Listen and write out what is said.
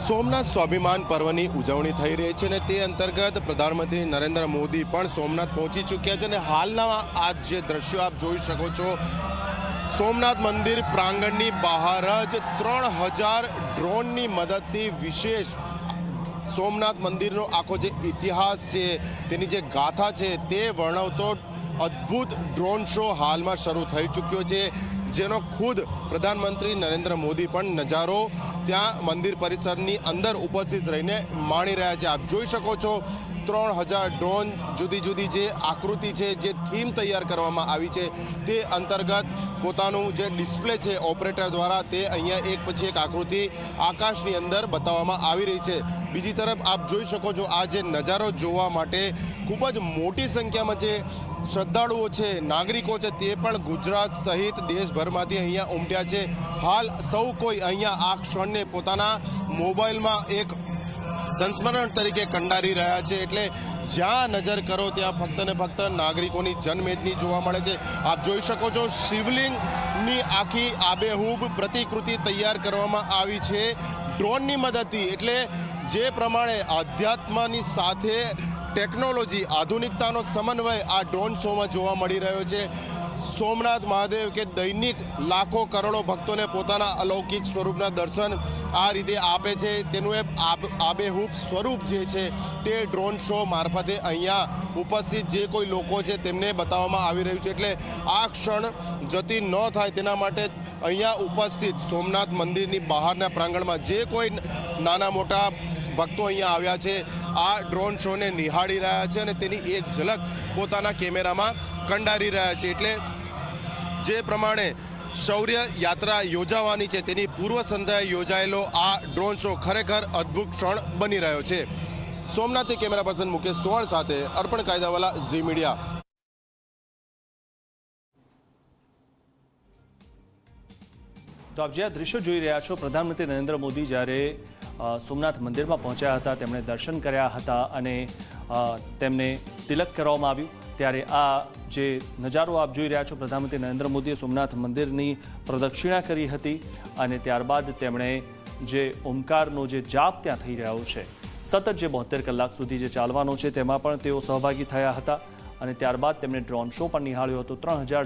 સોમનાથ સ્વાભિમાન પર્વની ઉજવણી થઈ રહી છે અને તે અંતર્ગત પ્રધાનમંત્રી નરેન્દ્ર મોદી પણ સોમનાથ પહોંચી ચૂક્યા છે અને હાલના આ જે દ્રશ્યો આપ જોઈ શકો છો, સોમનાથ મંદિર પ્રાંગણની બહાર જ 3000 ડ્રોનની મદદથી વિશેષ સોમનાથ મંદિરનો આખો જે ઇતિહાસ છે, તેની જે ગાથા છે તે વર્ણવતો અદ્ભુત ડ્રોન શો હાલમાં શરૂ થઈ ચૂક્યો છે, જેનો ખુદ પ્રધાનમંત્રી નરેન્દ્ર મોદી પણ નજારો ત્યાં મંદિર પરિસરની અંદર ઉપસ્થિત રહીને માણી રહ્યા છે। આપ જોઈ શકો છો 3000 ડ્રોન, જુદી જુદી જે આકૃતિ છે, જે થીમ તૈયાર કરવામાં આવી છે તે અંતર્ગત પોતાનું જે ડિસ્પ્લે છે ઓપરેટર દ્વારા તે અહીંયા એક પછી એક આકૃતિ આકાશની અંદર બતાવવામાં આવી રહી છે। બીજી તરફ આપ જોઈ શકો છો આ જે નજારો જોવા માટે ખૂબ જ મોટી સંખ્યામાં જે શ્રદ્ધાળુઓ છે, નાગરિકો છે, તે પણ ગુજરાત સહિત દેશભરમાંથી અહીંયા ઉમટ્યા છે। હાલ સૌ કોઈ અહીંયા આ ક્ષણને પોતાના મોબાઈલમાં એક સંસ્મરણ તરીકે કંડારી રહ્યા છે, એટલે જ્યાં નજર કરો ત્યાં ફક્ત ને ફક્ત નાગરિકોની જનમેદની જોવા મળે છે। આપ જોઈ શકો છો શિવલિંગની આખી આબેહૂબ પ્રતિકૃતિ તૈયાર કરવામાં આવી છે ડ્રોનની મદદથી, એટલે જે પ્રમાણે આધ્યાત્મની સાથે ટેકનોલોજી, આધુનિકતાનો સમન્વય આ ડ્રોન શોમાં જોવા મળી રહ્યો છે। સોમનાથ મહાદેવ કે દૈનિક લાખો કરોડો ભક્તોને પોતાના અલૌકિક સ્વરૂપના દર્શન આ રીતે આપે છે, તેનું એક આબેહૂબ સ્વરૂપ જે છે તે ડ્રોન શો મારફતે અહીંયા ઉપસ્થિત જે કોઈ લોકો છે તેમને બતાવવામાં આવી રહ્યું છે। એટલે આ ક્ષણ જતી ન થાય તેના માટે અહીંયા ઉપસ્થિત સોમનાથ મંદિરની બહારના પ્રાંગણમાં જે કોઈ નાના મોટા ભક્તો અહીંયા આવ્યા છે આ ડ્રોન શોને નિહાળી રહ્યા છે અને તેની એક ઝલક પોતાના કેમેરામાં કંડારી રહ્યા છે। એટલે જે પ્રમાણે શૌર્ય યાત્રા યોજાવાની છે તેની પૂર્વ સંધ્યાએ યોજાયેલો આ ડ્રોન શો ખરેખર અદ્ભુત ક્ષણ બની રહ્યો છે। સોમનાથથી કેમેરા પર્સન મુકેશ ચૌહાણ સાથે અર્પણ કાયદાવાલા, ઝી મીડિયા। તો આપ જે આ દ્રશ્યો જોઈ રહ્યા છો, પ્રધાનમંત્રી નરેન્દ્ર મોદી જ્યારે સોમનાથ મંદિરમાં પહોંચ્યા હતા, તેમણે દર્શન કર્યા હતા અને તેમને તિલક કરવામાં આવ્યું, ત્યારે આ જે નજારો આપ જોઈ રહ્યા છો, પ્રધાનમંત્રી નરેન્દ્ર મોદીએ સોમનાથ મંદિરની પ્રદક્ષિણા કરી હતી અને ત્યારબાદ તેમણે જે ઓમકારનો જે જાપ ત્યાં થઈ રહ્યો છે, સતત જે 72 કલાક સુધી જે ચાલવાનો છે તેમાં પણ તેઓ સહભાગી થયા હતા અને ત્યારબાદ તેમણે ડ્રોન શો પણ નિહાળ્યો હતો। 3000